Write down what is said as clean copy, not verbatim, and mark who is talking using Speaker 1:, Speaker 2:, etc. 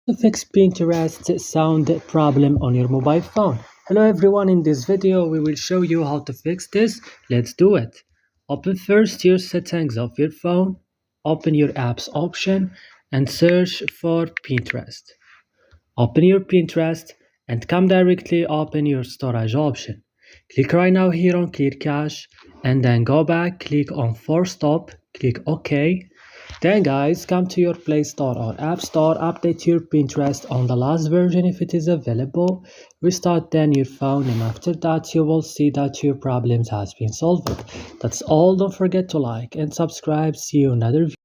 Speaker 1: To fix Pinterest sound problem on your mobile phone. Hello everyone, in this video we will show you how to fix this. Let's do it. Open first your settings of your phone, open your apps option and search for Pinterest. Open your Pinterest and come directly open your storage option. Click right now here on clear cache and then go back, click on force stop, click OK. Then guys, come to your Play Store or App Store, update your Pinterest on the last version if it is available, restart then your phone, and after that you will see that your problems has been solved. That's all. Don't forget to like and subscribe. See you in another video.